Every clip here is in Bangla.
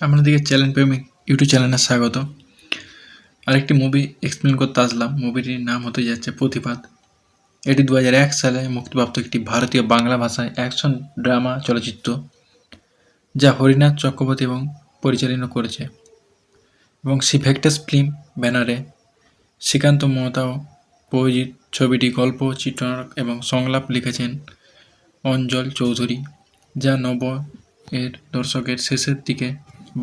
আপনাদেরকে চ্যানেল প্রেমিক ইউটিউব চ্যানেলে স্বাগত। আরেকটি মুভি এক্সপ্লেন করতে আসলাম। মুভিটির নাম হতে যাচ্ছে প্রতিবাদ। এটি 2001 সালে মুক্তিপ্রাপ্ত একটি ভারতীয় বাংলা ভাষায় অ্যাকশন ড্রামা চলচ্চিত্র, যা হরিনাথ চক্রবর্তী এবং পরিচালনা করেছে এবং সিভেক্টাস ফিল্ম ব্যানারে শ্রীকান্ত মহতা প্রযোজিত। ছবিটি গল্প, চিত্রনাটক এবং সংলাপ লিখেছেন অঞ্জল চৌধুরী, যা এর দশকের শেষের দিকে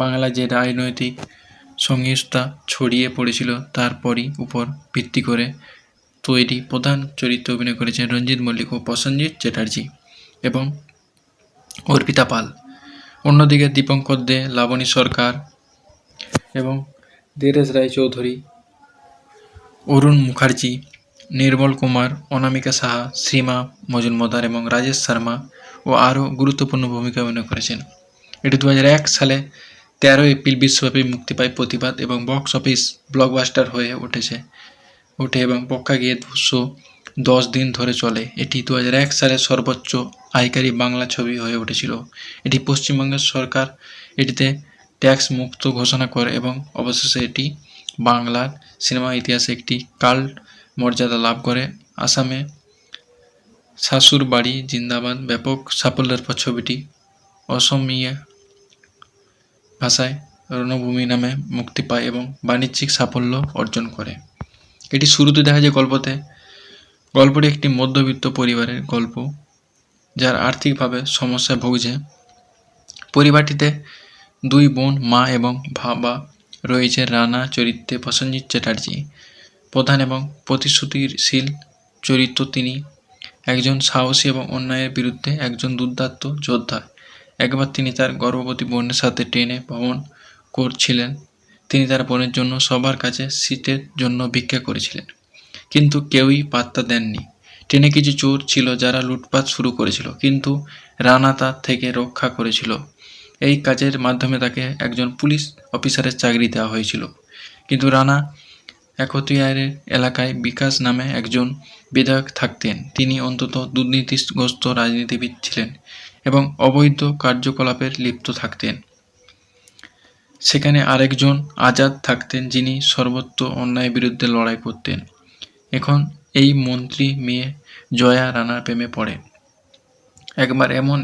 বাংলা যে রাজনৈতিক সংহিতা ছড়িয়ে পড়েছিল তার উপর ভিত্তি করে তৈরি। প্রধান চরিত্রে অভিনয় করেছেন রঞ্জিত মল্লিক ও প্রসেনজিৎ চ্যাটার্জি এবং অর্পিতা পাল। অন্যদিকে দীপঙ্কর দে, লাবণী সরকার এবং ধীরেশ রায় চৌধুরী, অরুণ মুখার্জি, নির্মল কুমার, অনামিকা সাহা, শ্রীমা মজুমদার এবং রাজেশ শর্মা ও আরও গুরুত্বপূর্ণ ভূমিকা অভিনয় করেছেন। এটি 2001 সালে 13 এপ্রিল বিশ্বব্যাপী মুক্তি পায় প্রতিবাদ এবং বক্স অফিস ব্লকবাস্টার হয়ে ওঠে এবং প্রেক্ষাগৃহে 210 দিন ধরে চলে। এটি 2001 সালের সর্বোচ্চ আয়কারী বাংলা ছবি হয়ে উঠেছিল। এটি পশ্চিমবঙ্গের সরকার এটিতে ট্যাক্স মুক্ত ঘোষণা করে এবং অবশেষে এটি বাংলার সিনেমা ইতিহাসে একটি কাল্ট মর্যাদা লাভ করে। আসামে শাশুর বাড়ি জিন্দাবাদ ব্যাপক সাফল্যের পর ছবিটি অসমীয়া ভাষায় রণভূমি নামে মুক্তি পায় এবং বাণিজ্যিক সাফল্য অর্জন করে। এটি শুরুতে দেখা যায় গল্পটি একটি মধ্যবিত্ত পরিবারের গল্প, যার আর্থিকভাবে সমস্যায় ভুগছে। পরিবারটিতে 2 বোন, মা এবং বাবা রয়েছে। রানা চরিত্রে প্রসেনজিৎ চ্যাটার্জি প্রধান এবং প্রতিশ্রুতিশীল চরিত্র। তিনি একজন সাহসী এবং অন্যায়ের বিরুদ্ধে একজন দুর্দান্ত যোদ্ধা। একবার তিনি তার গর্ভবতী বোনের সাথে ট্রেনে ভ্রমণ করছিলেন। তিনি তার বোনের জন্য সবার কাছে সিটের জন্য ভিক্ষা করেছিলেন, কিন্তু কেউই পাত্তা দেননি। ট্রেনে কিছু চোর ছিল যারা লুটপাট শুরু করেছিল, কিন্তু রানা তার থেকে রক্ষা করেছিল। এই কাজের মাধ্যমে তাকে একজন পুলিশ অফিসারের চাকরি দেওয়া হয়েছিল। কিন্তু রানা একতিয়ারের এলাকায় বিকাশ নামে একজন বিধায়ক থাকতেন। তিনি অত্যন্ত দুর্নীতিগ্রস্ত রাজনীতিবিদ ছিলেন এবং অবৈধ কার্যকলাপে লিপ্ত থাকতেন। সেখানে আরেকজন আজাদ থাকতেন, যিনি সর্বত্র অন্যায়ের বিরুদ্ধে লড়াই করতেন। এখন এই মন্ত্রী মেয়ে জয়া রানার প্রেমে পড়ে। একবার এমন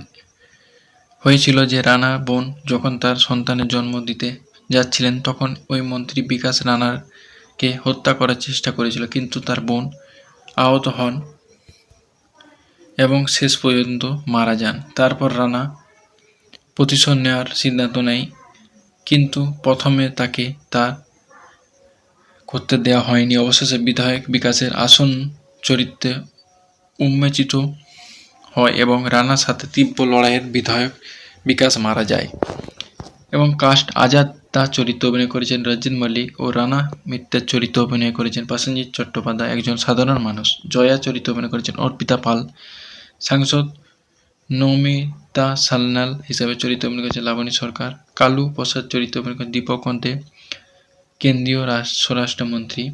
হয়েছিল যে রানার বোন যখন তার সন্তানের জন্ম দিতে যাচ্ছিলেন, তখন ওই মন্ত্রী বিকাশ রানারকে হত্যা করার চেষ্টা করেছিল, কিন্তু তার বোন আহত হন এবং শেষ পর্যন্ত মারা যান। তারপর রানা প্রতিশোধ নেওয়ার সিদ্ধান্ত নেয়, কিন্তু প্রথমে তাকে তা করতে দেওয়া হয়নি। অবশেষে বিধায়ক বিকাশের আসন চরিত্রে উন্মোচিত হয় এবং রানার সাথে তীব্র লড়াইয়ের বিধায়ক বিকাশ মারা যায় এবং কাস্ট আজাদ তার চরিত্রে অভিনয় করেছেন রঞ্জিত মল্লিক ও রানা মিত্রের চরিত্রে অভিনয় করেছেন প্রসেনজিৎ চট্টোপাধ্যায়, একজন সাধারণ মানুষ। জয়া চরিত্রে অভিনয় করেছেন অর্পিতা পাল। সাংসদ নমিতা সান্যাল হিসাবে চরিত্রে অভিনয় করেছেন লাবণী সরকার। কালু প্রসাদ চরিত্রে অভিনয় করেছেন দীপঙ্কর দে, কেন্দ্রীয় স্বরাষ্ট্রমন্ত্রী।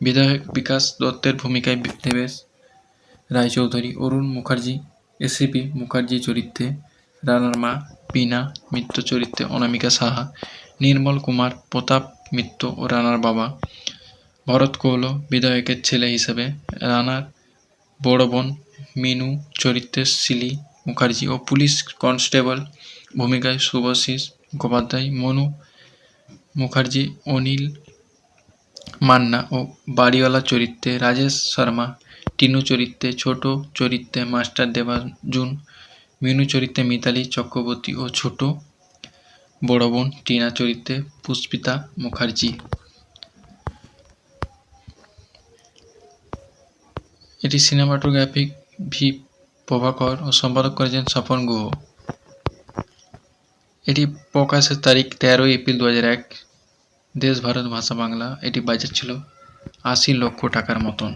বিধায়ক বিকাশ দত্তের ভূমিকায় দেবেশ রায় চৌধুরী। অরুণ মুখার্জি এসিপি মুখার্জি চরিত্রে রানার মা। বীণা মিত্র চরিত্রে অনামিকা সাহা। নির্মল কুমার প্রতাপ মিত্র ও রানার বাবা। ভরত কৌল বিধায়কের ছেলে হিসেবে। রানার বড় বোন মিনু চরিত্রে শিলি মুখার্জি ও পুলিশ কনস্টেবল ভূমিকায় শুভশিস মুখোপাধ্যায়। মনু মুখার্জি অনিল মান্না ও বাড়িওয়ালা চরিত্রে রাজেশ শর্মা। টিনু চরিত্রে ছোট চরিত্রে মাস্টার দেবার্জুন। মিনু চরিত্রে মিতালি চক্রবর্তী ও ছোট বড় বোন টিনা চরিত্রে পুষ্পিতা মুখার্জি। এটি সিনেমাটোগ্রাফিক ভি প্রভাকর ও সম্পাদক করেছেন স্বপন গুহ। এটি প্রকাশের তারিখ 13 এপ্রিল 2001। দেশ ভারত ভাষা বাংলা। এটি বাজেট ছিল 80 লক্ষ টাকার মতন।